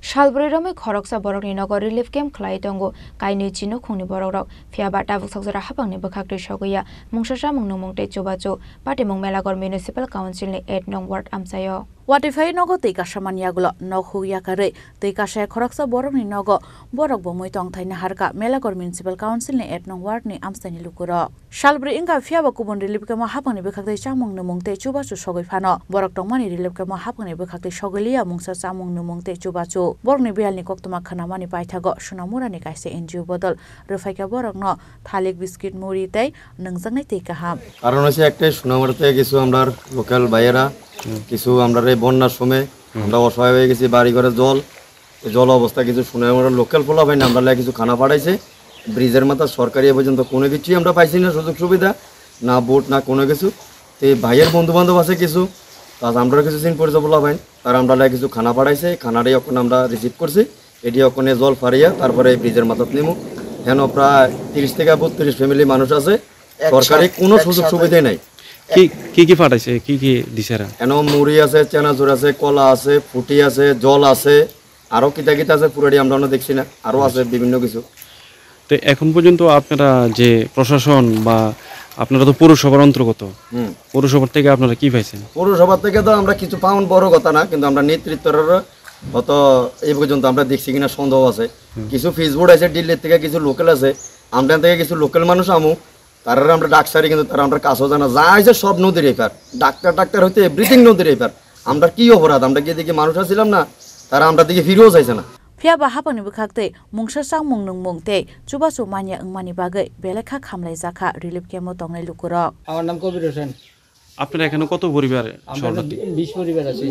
Shalbrirame Khoroksa Borokni Nogor Relief Camp Klaitongo Kainu Chino Khuni Borok Fiaba Tabuk Saksara Hapangni Bakakri Shogoya Mungshasha Mungnomongte Chobacho Patimong Melagor Municipal Council ni 8 Nong Ward Amsayo Watifai Nogo Tika Shamaniagulo Nohu Yakare Tika Shai Khoroksa Borokni Nogo Borok Bomoitong Taina Harka Melagor Municipal Council ni 8 Nong Ward ni Amstani Lukuro Shalbri Inga Fiaba Kubon Relief Camp Hapangni Bakakri Chamong Nomongte Chobacho Shogoi Fano Borok Tongmani Relief Camp Hapangni Bakakri Shogolia Mungshasha Mungnomongte Chobacho Borokni Bialni Koktoma Khanamani Paithago Sunamurani Kaise NGO Bodol Rufaika Borokno Thalik Biscuit Muri Tei Nangjangnai Tei Kaham কারণ হচ্ছে একটা সুনামুরাতে কিছু আমরা local ভাইয়েরা কিছু আমরা এই বন্যার সময় আমরা অসহায় হয়ে গেছি বাড়ি ঘরে জল অবস্থা কিছু সুনামুরা লোকাল পোলা ভাই আমরা কিছু খানা পাঠাইছে ব্রিজের মাথা সরকারি পর্যন্ত কোনো কিছুই আমরা পাইছি না সুযোগ সুবিধা না বোট না কোনো কিছু তো ভাইয়ের বন্ধু বান্ধব আছে কিছু তাজ আমরা কিছু দিন পরে পোলা ভাই আর আমরা কিছু খানা পাঠাইছে খানাটাই এখন আমরা রিসিভ করছি এটি ওখানে জল ফারিয়া তারপরে ব্রিজের মাথাত নেমু হেন প্রায় 30 থেকে 32 ফ্যামিলি মানুষ আছে সরকারি কোনো সুযোগ সুবিধা নাই কি ফাটাইছে কি দিছেরা এনো মুড়ি আছে চানাচুর আছে কলা আছে ফুটি আছে জল আছে আরো কিতা আছে পুরোটি আমরা দেখছি না আরো আছে বিভিন্ন কিছু তো এখন পর্যন্ত আপনারা যে প্রশাসন বা আপনারা তো পৌরসভার অন্তর্গত পৌরসভা থেকে আপনারা কি পাইছেন পৌরসভা থেকে তো আমরা কিছু পাউন বড় কথা না কিন্তু আমরা নেতৃত্বের হয়তো এই পর্যন্ত আমরা দেখছি কিনা সন্দেহ আছে কিছু ফেসবুক আছে দিল্লির থেকে কিছু লোকাল আছে আমরা থেকে কিছু লোকাল মানুষ আমু তারা আমরা ডাক্তারি কিন্তু তারা আমরা কাছেও জানা যা আছে সব নদীর এপার ডাক্তার হইতে এভরিথিং নদীর এপার আমরা কি অপরাধ আমরা কি দেখি মানুষ ছিলাম না তারা আমরা দিকে ফিরেও চাইছে না Fiaba Hapani Bukakte Mungshasang Mungnung Mungte Chubasu Manya Ngmani Bagai Belekha Khamlai Zakha Relief Camp Tongnai Lukuro আমার নাম কবির হোসেন আপনারা এখানে কত পরিবার শরণার্থী 20 পরিবার আছে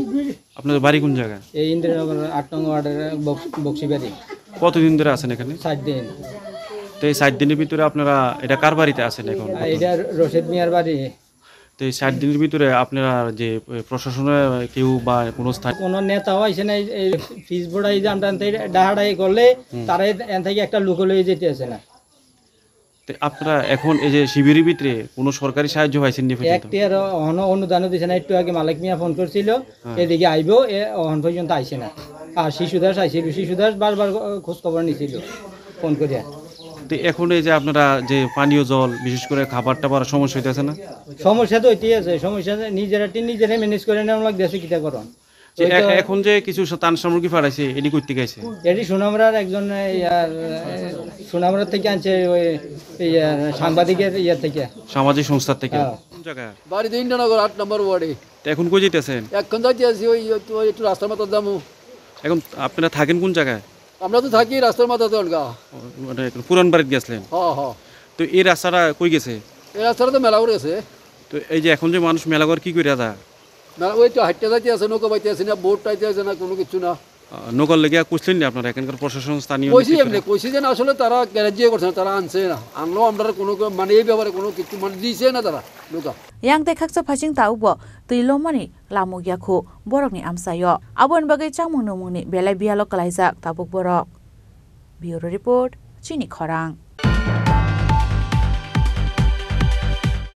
আপনাদের বাড়ি কোন জায়গায় এই ইন্দ্রনগর 8 নং ওয়ার্ডের বক্সিবাড়ি কতদিন ধরে আছেন এখানে 7 দিন তো এই 7 দিনের ভিতরে আপনারা এটা কার বাড়িতে আছেন এখন এটা রশিদ মিয়ার বাড়ি তো এই 7 দিনের ভিতরে আপনারা যে প্রশাসনের কেউ বা কোনো স্থান কোনো নেতাও আইছে না এই ফিস বোর্ডাই যে আমরা ডাহাডাই করলে তারা এখান থেকে একটা লোক লয়ে যেতে আসে না তো আপনারা এখন এই যে শিবিরের ভিতরে কোনো সরকারি সাহায্য পাইছেন নি পর্যন্ত একটির অনুদান দিছে না একটু আগে মালিক মিয়া ফোন করছিল এদিকে আইবো এখন পর্যন্ত আইছে না আর শিশুদাস আইছিল শিশুদাস বারবার খোঁজ খবর নিছিল ফোন করিয়া তো এখন এই যে আপনারা যে পানীয় জল বিশেষ করে খাবার টাবার সমস্যা হইতেছে না সমস্যা তো হইতেই আছে সমস্যা নিজেরা ম্যানেজ করে নেওয়া লাগতেছে কিটা করন এখন যে কিছু ত্রাণ সামগ্রী পাঠাইছে এটি করতে গেছে এটি সুনামরার একজন সুনামরার থেকে আনছে ওই সাংবাদিকের থেকে সামাজিক সংস্থা থেকে কোন জায়গায় বাড়ি ইন্দ্রনগর 8 নম্বর ওয়ার্ডে এখন কই যেতেছেন এখন যাইতে আছি ওই একটু রাস্তার মাথা যাবো এখন আপনারা থাকেন কোন জায়গায় আমরা তো থাকি রাস্তার মাথাতে অলগা মানে পুরান বাড়িতে গেছিলেন হ্যাঁ তো এই রাস্তাটা কই গেছে এই রাস্তাটা তো মেলা করে গেছে তো এই যে এখন যে মানুষ মেলাঘর কি করে যা ওই তো হাঁটতে যাইতে আছে নৌকা বাইতে আছে না বোট টাইতে আছে না কোনো কিছু না নৌকার লেগে কুছলেন না আপনারা এখানকার প্রশাসন স্থানীয় কইছি যে না আসলে তারা গ্যারেজ করছে না তারা আনছে না আনলো আমরা কোনো মানে এই ব্যাপারে কোনো কিছু মানে দিয়েছে না তারা নৌকা Yang Dekaksa Paching Taubo Tilomani Lamu Yaku Borokni Amsayo Abon Bagai Chamung Nomuni Belai Bialo Kalaisak Tabuk Borok Bureau Report Chini Khorang